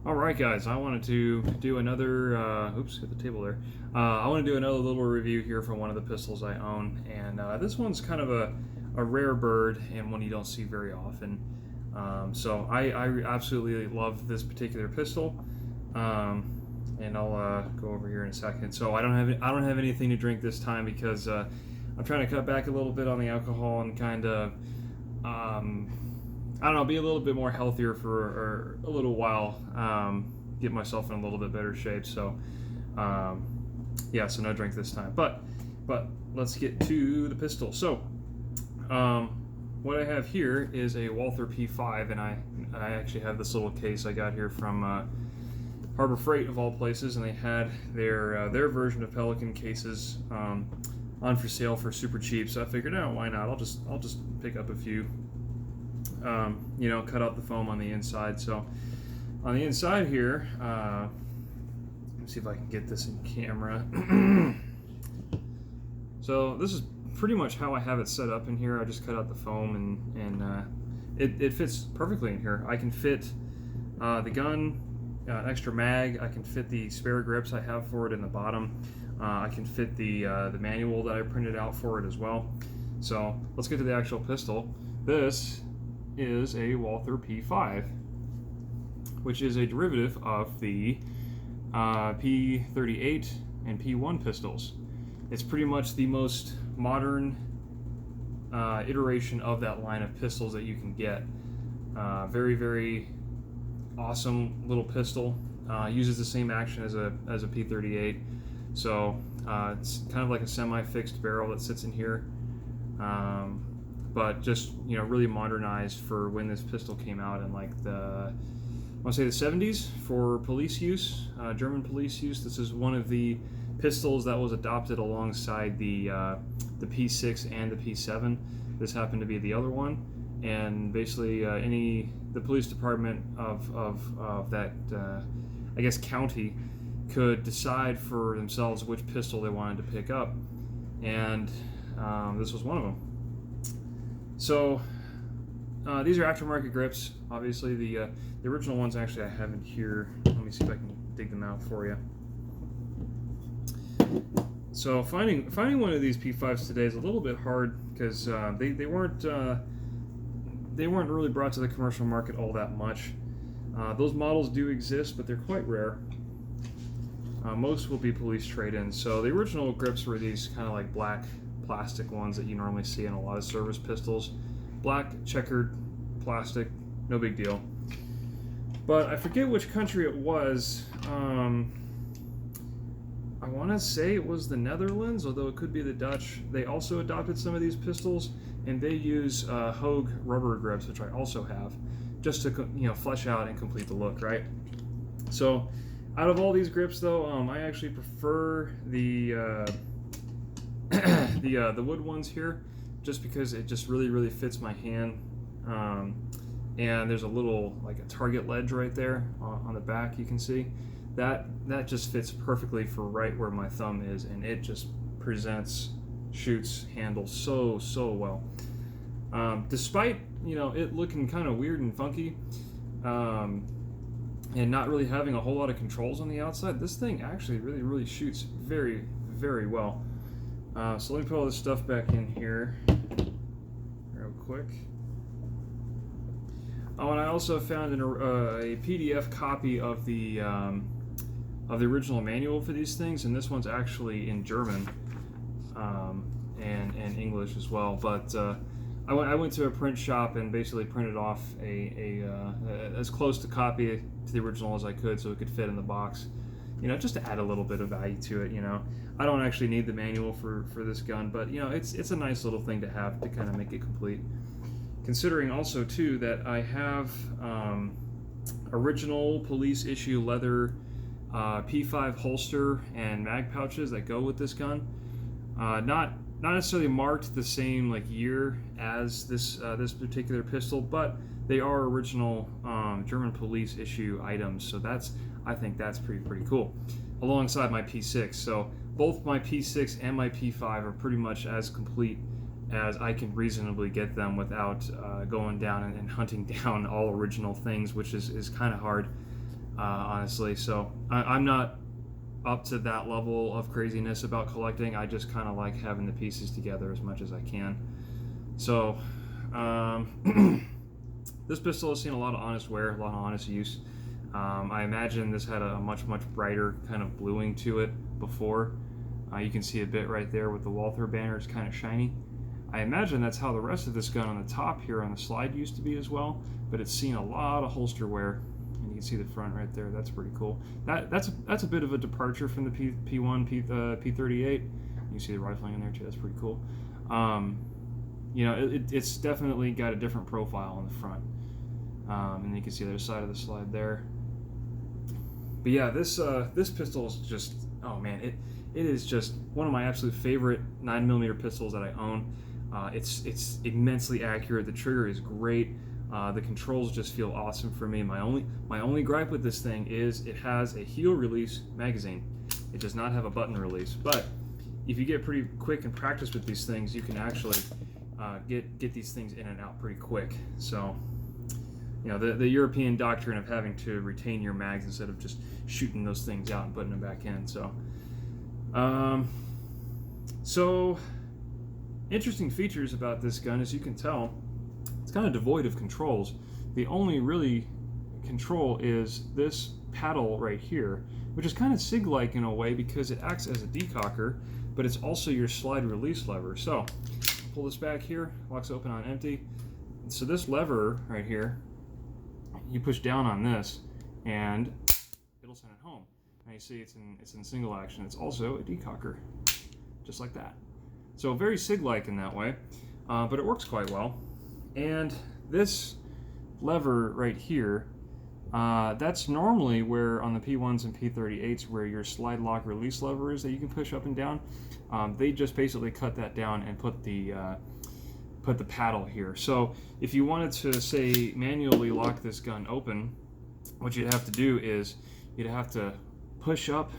Alright guys, I wanted to do another, oops, hit the table there. I want to do another little review here from one of the pistols I own, and this one's kind of a rare bird and one you don't see very often. So I absolutely love this particular pistol, and I'll go over here in a second. So I don't have anything to drink this time because I'm trying to cut back a little bit on the alcohol and kind of I don't know, be a little bit more healthier for a little while, get myself in a little bit better shape. So, yeah, so no drink this time. But let's get to the pistol. So, what I have here is a Walther P5, and I actually have this little case I got here from Harbor Freight of all places, and they had their version of Pelican cases on for sale for super cheap. So I figured, oh, why not? I'll just pick up a few. You know, cut out the foam on the inside. So on the inside here, let me see if I can get this in camera. So this is pretty much how I have it set up in here. I just cut out the foam and it fits perfectly in here. I can fit the gun, extra mag. I can fit the spare grips I have for it in the bottom. I can fit the manual that I printed out for it as well. So let's get to the actual pistol. This is a Walther P5, which is a derivative of the P38 and P1 pistols. It's pretty much the most modern iteration of that line of pistols that you can get. Very, very awesome little pistol. Uses the same action as a P38, so it's kind of like a semi-fixed barrel that sits in here. But just, you know, really modernized for when this pistol came out in like I want to say the 70s for police use, German police use. This is one of the pistols that was adopted alongside the P6 and the P7. This happened to be the other one, and basically the police department of that I guess county could decide for themselves which pistol they wanted to pick up, and this was one of them. So these are aftermarket grips. Obviously, the original ones actually I have in here. Let me see if I can dig them out for you. So finding one of these P5s today is a little bit hard because they weren't really brought to the commercial market all that much. Those models do exist, but they're quite rare. Most will be police trade-ins. So the original grips were these kind of like black plastic ones that you normally see in a lot of service pistols. Black checkered plastic, no big deal. But I forget which country it was. I want to say it was the Netherlands, although it could be the Dutch. They also adopted some of these pistols, and they use Hogue rubber grips, which I also have, just to, you know, flesh out and complete the look, right? So out of all these grips, though, I actually prefer the the wood ones here, just because it just really fits my hand. And there's a little, like a target ledge right there on the back, you can see. That just fits perfectly for right where my thumb is, and it just shoots, handles so well. Despite, you know, it looking kind of weird and funky, and not really having a whole lot of controls on the outside, this thing actually really shoots very well. So let me put all this stuff back in here real quick. Oh, and I also found a PDF copy of the original manual for these things, and this one's actually in German and English as well. But I went to a print shop and basically printed off a as close to copy to the original as I could, so it could fit in the box. You know, just to add a little bit of value to it. You know, I don't actually need the manual for this gun, but you know, it's a nice little thing to have to kind of make it complete. Considering also too that I have original police issue leather P5 holster and mag pouches that go with this gun. Not necessarily marked the same like year as this particular pistol, but they are original German police issue items. So I think that's pretty cool. Alongside my P6, so both my P6 and my P5 are pretty much as complete as I can reasonably get them without going down and hunting down all original things, which is kind of hard. honestly. So I'm not up to that level of craziness about collecting. I just kind of like having the pieces together as much as I can. So this pistol has seen a lot of honest wear, a lot of honest use. I imagine this had a much brighter kind of bluing to it before. You can see a bit right there with the Walther banner. It's kind of shiny. I imagine that's how the rest of this gun on the top here on the slide used to be as well, but it's seen a lot of holster wear. You can see the front right there. That's pretty cool. That's a bit of a departure from the P1, P38. You can see the rifling in there too. That's pretty cool. You know, it's definitely got a different profile on the front. And you can see the other side of the slide there. But yeah, this pistol is just, oh man, it is just one of my absolute favorite 9mm pistols that I own. It's immensely accurate. The trigger is great. The controls just feel awesome for me. My only gripe with this thing is it has a heel release magazine. It does not have a button release. But if you get pretty quick and practice with these things, you can actually get these things in and out pretty quick. So, you know, the European doctrine of having to retain your mags instead of just shooting those things out and putting them back in. So interesting features about this gun, as you can tell, it's kind of devoid of controls. The only really control is this paddle right here, which is kind of SIG-like in a way because it acts as a decocker, but it's also your slide release lever. So pull this back here, locks open on empty. So this lever right here, you push down on this and it'll send it home. Now you see it's in single action. It's also a decocker, just like that. So very SIG-like in that way, but it works quite well. And this lever right here, that's normally where on the P1s and P38s where your slide lock release lever is that you can push up and down. They just basically cut that down and put the paddle here. So if you wanted to, say, manually lock this gun open, what you'd have to do is you'd have to push up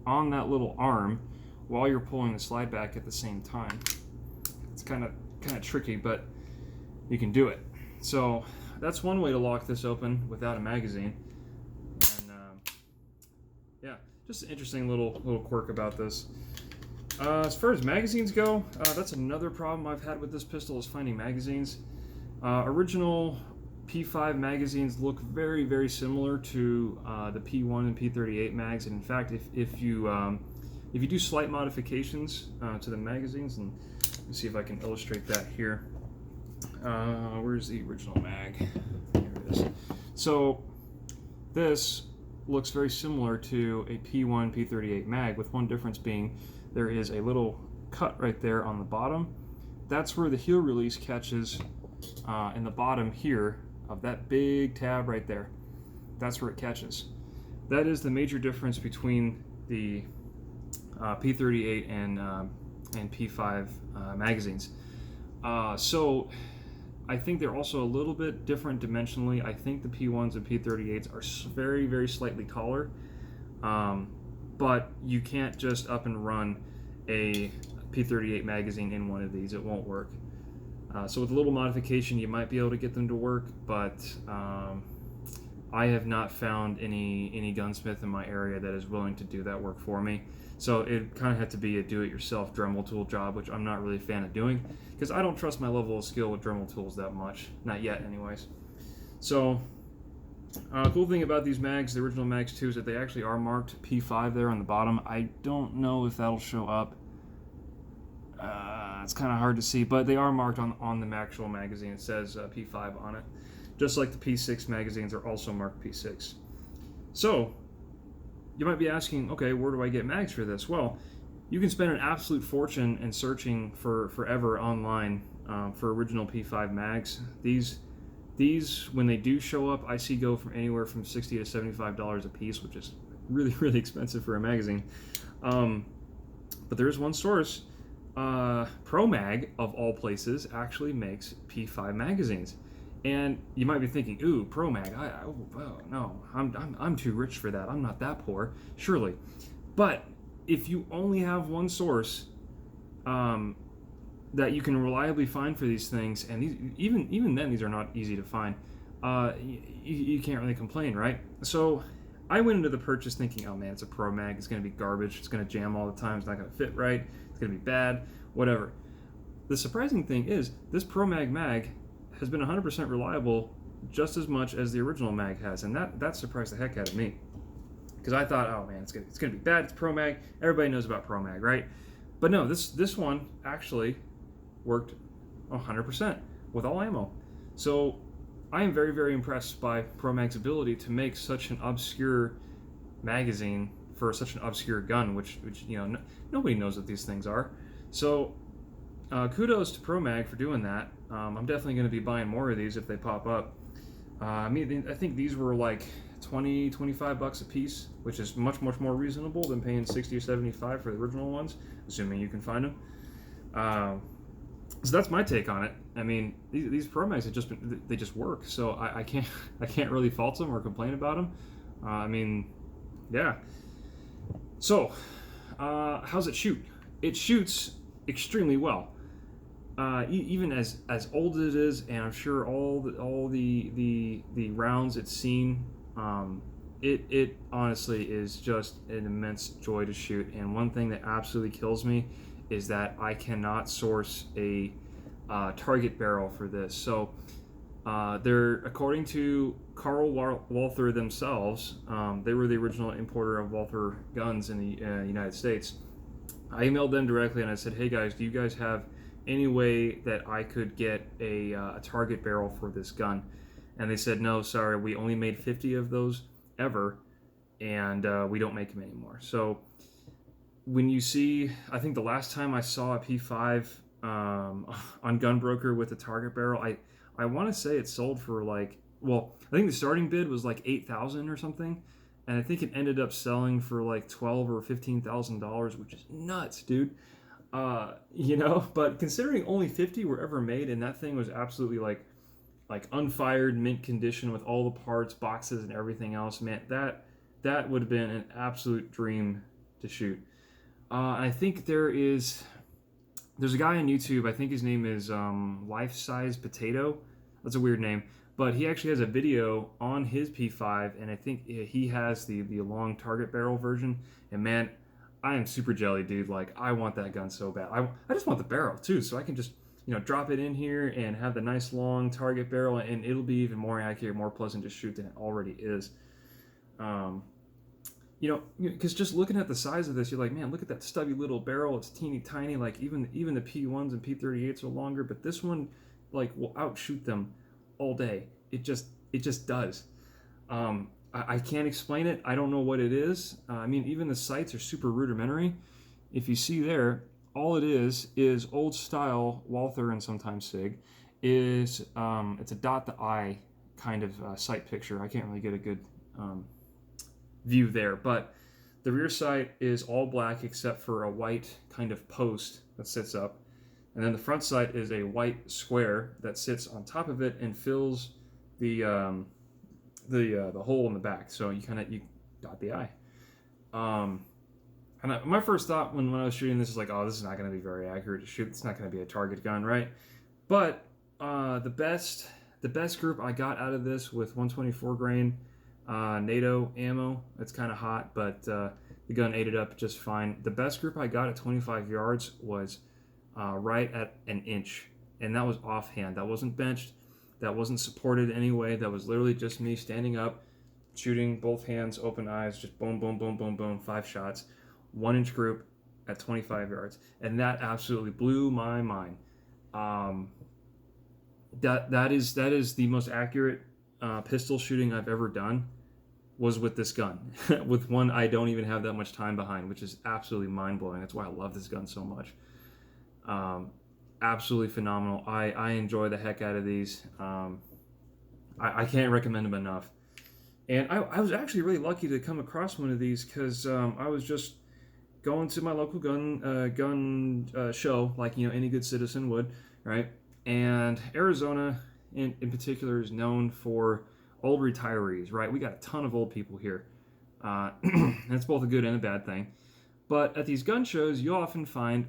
on that little arm while you're pulling the slide back at the same time. It's kind of tricky, but you can do it. So that's one way to lock this open without a magazine. And yeah, just an interesting little quirk about this. As far as magazines go, that's another problem I've had with this pistol, is finding magazines. Original P5 magazines look very similar to the P1 and P38 mags, and in fact, if you do slight modifications to the magazines, and let me see if I can illustrate that here. Where's the original mag? Here it is. So this looks very similar to a P1 P38 mag, with one difference being there is a little cut right there on the bottom. That's where the heel release catches in the bottom here of that big tab right there. That's where it catches. That is the major difference between the P38 and P5 magazines. So I think they're also a little bit different dimensionally. I think the P1s and P38s are very slightly taller, but you can't just up and run a P38 magazine in one of these. It won't work. So with a little modification, you might be able to get them to work, but I have not found any gunsmith in my area that is willing to do that work for me. So it kind of had to be a do-it-yourself Dremel tool job, which I'm not really a fan of doing, because I don't trust my level of skill with Dremel tools that much. Not yet, anyways. So, cool thing about these mags, the original mags too, is that they actually are marked P5 there on the bottom. I don't know if that'll show up. It's kind of hard to see, but they are marked on the actual magazine. It says P5 on it. Just like the P6 magazines are also marked P6. So, you might be asking, okay, where do I get mags for this? Well, you can spend an absolute fortune in searching for forever online for original P5 mags. These, when they do show up, I see go from anywhere from $60 to $75 a piece, which is really expensive for a magazine. But there is one source. ProMag, of all places, actually makes P5 magazines. And you might be thinking, ooh, ProMag, no, I'm too rich for that. I'm not that poor, surely. But if you only have one source that you can reliably find for these things, and these, even then, these are not easy to find, you can't really complain, right? So I went into the purchase thinking, oh man, it's a Pro Mag, it's going to be garbage, it's going to jam all the time, it's not going to fit right, it's going to be bad, whatever. The surprising thing is, this Pro Mag has been 100% reliable just as much as the original mag has, and that surprised the heck out of me. Because I thought, oh man, it's gonna be bad. It's Pro Mag. Everybody knows about Pro Mag, right? But no, this one actually worked 100% with all ammo. So I am very, very impressed by Pro Mag's ability to make such an obscure magazine for such an obscure gun, which nobody knows what these things are. So kudos to Pro Mag for doing that. I'm definitely going to be buying more of these if they pop up. I think these were like $20-25 a piece, which is much more reasonable than paying $60 or $75 for the original ones, assuming you can find them. So that's my take on it. I mean, these Pro Mags they just work, so I can't really fault them or complain about them. I mean, yeah. So how's it shoot? It shoots extremely well. Even as old as it is, and I'm sure all the rounds it's seen, it honestly is just an immense joy to shoot. And one thing that absolutely kills me is that I cannot source a target barrel for this. So they're, according to Carl Walther themselves, they were the original importer of Walther guns in the United States. I emailed them directly and I said, hey guys, do you guys have any way that I could get a target barrel for this gun? And they said, no, sorry, we only made 50 of those ever, and we don't make them anymore. So when you see, I think the last time I saw a P5 on Gunbroker with a target barrel, I want to say it sold for like, well, I think the starting bid was like $8,000 or something, and I think it ended up selling for like $12,000 or $15,000, which is nuts, dude. But considering only 50 were ever made, and that thing was absolutely like unfired, mint condition with all the parts, boxes, and everything else, man, that would have been an absolute dream to shoot. I think there's a guy on YouTube, I think his name is Life Size Potato. That's a weird name, but he actually has a video on his P5, and I think he has the long target barrel version. And man, I am super jelly, dude. Like, I want that gun so bad. I just want the barrel too, so I can just drop it in here and have the nice long target barrel, and it'll be even more accurate, more pleasant to shoot than it already is. Because just looking at the size of this, you're like, man, look at that stubby little barrel. It's teeny tiny. Like even the P1s and P38s are longer, but this one like will outshoot them all day. It just does. I can't explain it. I don't know what it is. I mean, even the sights are super rudimentary. If you see there, all it is old style Walther and sometimes Sig. It's a dot the eye kind of sight picture. I can't really get a good view there, but the rear sight is all black except for a white kind of post that sits up, and then the front sight is a white square that sits on top of it and fills the hole in the back. So you dot the eye. My first thought when I was shooting this is like, oh, this is not going to be very accurate to shoot. It's not going to be a target gun, right? But the best group I got out of this with 124 grain NATO ammo. It's kind of hot, but the gun ate it up just fine. The best group I got at 25 yards was right at an inch, and that was offhand. That wasn't benched. That wasn't supported anyway. That was literally just me standing up, shooting both hands, open eyes, just boom, boom, boom, boom, boom, 5 shots. 1 inch group at 25 yards, and that absolutely blew my mind. That is the most accurate pistol shooting I've ever done, was with this gun. With one I don't even have that much time behind, which is absolutely mind-blowing. That's why I love this gun so much. Absolutely phenomenal. I enjoy the heck out of these. I can't recommend them enough. And I was actually really lucky to come across one of these because I was just going to my local gun show, like any good citizen would, right? And Arizona in particular is known for old retirees, right? We got a ton of old people here. And it's both a good and a bad thing. But at these gun shows, you often find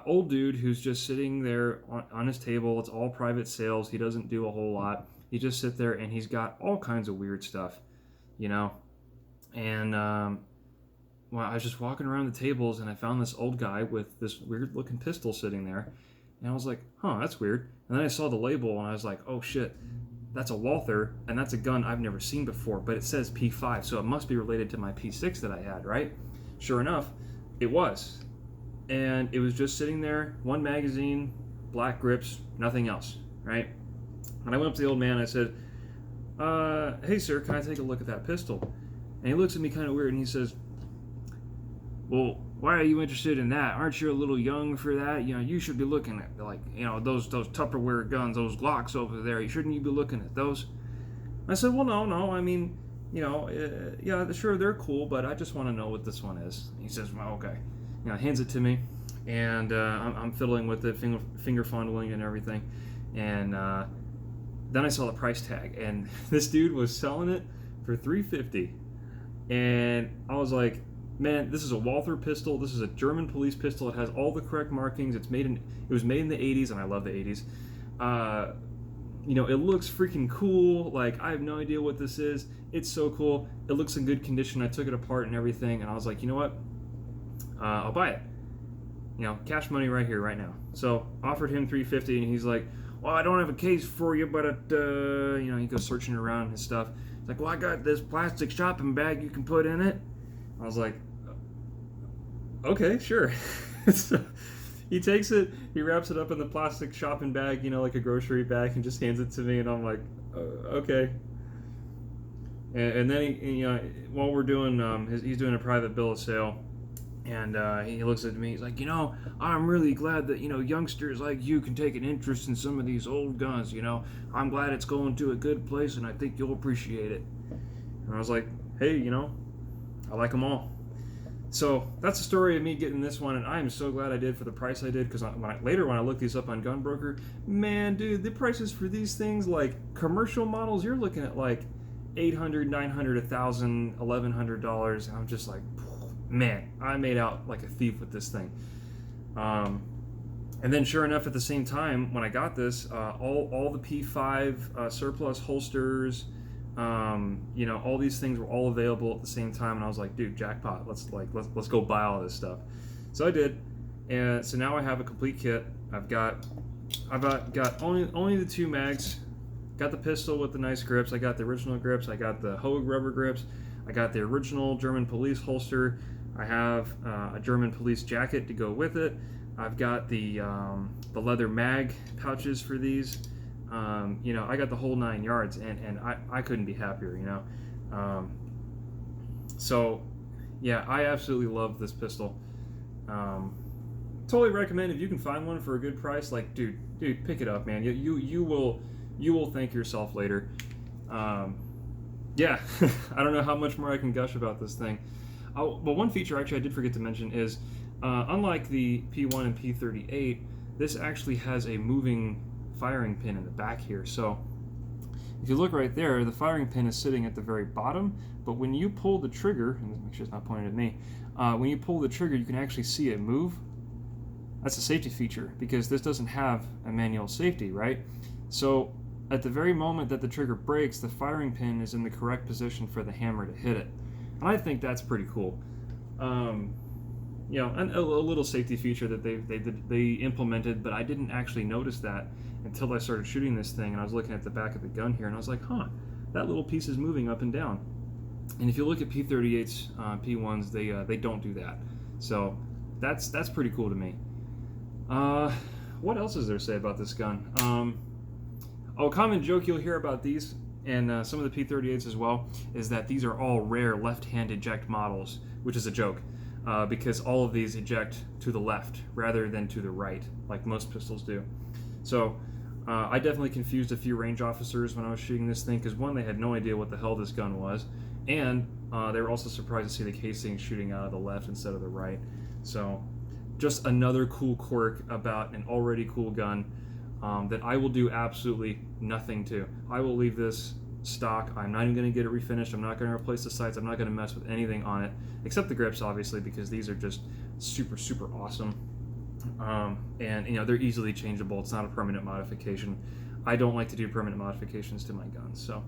old dude who's just sitting there on his table. It's all private sales. He doesn't do a whole lot. He just sit there and he's got all kinds of weird stuff, And well, I was just walking around the tables, and I found this old guy with this weird-looking pistol sitting there, and I was like, "Huh, that's weird." And then I saw the label, and I was like, "Oh shit, that's a Walther, and that's a gun I've never seen before, but it says P5, so it must be related to my P6 that I had, right?" Sure enough, it was. And it was just sitting there, one magazine, black grips, nothing else, right? And I went up to the old man, I said, "Hey sir, can I take a look at that pistol?" And he looks at me kind of weird, and he says, "Well, why are you interested in that? Aren't you a little young for that? You know, you should be looking at, like, you know, those Tupperware guns, those Glocks over there. Shouldn't you be looking at those?" I said, "Well, no. I mean, you know, yeah, sure, they're cool, but I just want to know what this one is." He says, "Well, okay." You know, hands it to me, and I'm fiddling with it, finger fondling and everything. And then I saw the price tag, and this dude was selling it for $350. And I was like, man, this is a Walther pistol. This is a German police pistol. It has all the correct markings. It was made in the 80s, and I love the 80s. You know, it looks freaking cool. Like, I have no idea what this is. It's so cool. It looks in good condition. I took it apart and everything, and I was like, you know what? I'll buy it. You know, cash money right here, right now. So offered him $350, and he's like, "Well, I don't have a case for you, but you know," he goes searching around his stuff. He's like, "Well, I got this plastic shopping bag you can put in it." I was like, "Okay, sure." So he takes it, he wraps it up in the plastic shopping bag, you know, like a grocery bag, and just hands it to me, and I'm like, "Okay." And then he, you know, while we're doing, he's doing a private bill of sale. And he looks at me, he's like, "You know, I'm really glad that, you know, youngsters like you can take an interest in some of these old guns, you know. I'm glad it's going to a good place, and I think you'll appreciate it." And I was like, "Hey, you know, I like them all." So that's the story of me getting this one, and I am so glad I did for the price I did, because later when I looked these up on Gunbroker, man, dude, the prices for these things, like commercial models, you're looking at like $800, $900, $1,000, $1,100, and I'm just like, man, I made out like a thief with this thing. And then sure enough, at the same time, when I got this, all the P5 surplus holsters, you know, all these things were all available at the same time, and I was like, dude, jackpot, let's go buy all this stuff. So I did, and so now I have a complete kit. I've got only the two mags, got the pistol with the nice grips, I got the original grips, I got the Hogue rubber grips, I got the original German police holster, I have a German police jacket to go with it, I've got the leather mag pouches for these. You know, I got the whole 9 yards, and I couldn't be happier, you know. So yeah, I absolutely love this pistol. Totally recommend, if you can find one for a good price, like, dude, pick it up, man. You will thank yourself later. Yeah, I don't know how much more I can gush about this thing. Oh, but one feature actually I did forget to mention is, unlike the P1 and P38, this actually has a moving firing pin in the back here. So if you look right there, the firing pin is sitting at the very bottom, but when you pull the trigger, and make sure it's not pointed at me, when you pull the trigger, you can actually see it move. That's a safety feature, because this doesn't have a manual safety, right? So at the very moment that the trigger breaks, the firing pin is in the correct position for the hammer to hit it. And I think that's pretty cool. You know, and a little safety feature that they implemented, but I didn't actually notice that until I started shooting this thing, and I was looking at the back of the gun here, and I was like, huh, that little piece is moving up and down. And if you look at P38s, P1s, they don't do that. So that's pretty cool to me. What else is there to say about this gun? A common joke you'll hear about these, and some of the P38s as well, is that these are all rare left-hand eject models, which is a joke, because all of these eject to the left rather than to the right, like most pistols do. So I definitely confused a few range officers when I was shooting this thing, because one, they had no idea what the hell this gun was, and they were also surprised to see the casing shooting out of the left instead of the right. So just another cool quirk about an already cool gun that I will do absolutely nothing to. I will leave this stock. I'm not even going to get it refinished. I'm not going to replace the sights. I'm not going to mess with anything on it, except the grips, obviously, because these are just super, super awesome. And you know, they're easily changeable. It's not a permanent modification. I don't like to do permanent modifications to my guns. So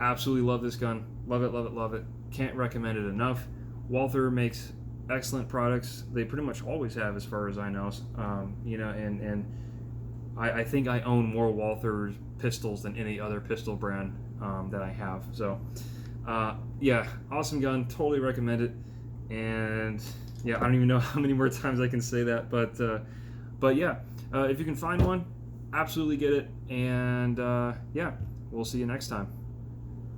Absolutely love this gun. Love it, love it, love it. Can't recommend it enough. Walther makes excellent products. They pretty much always have, as far as I know. You know, and I think I own more Walther pistols than any other pistol brand that I have. So, yeah, awesome gun. Totally recommend it. And yeah, I don't even know how many more times I can say that, but yeah, if you can find one, absolutely get it. And yeah, we'll see you next time.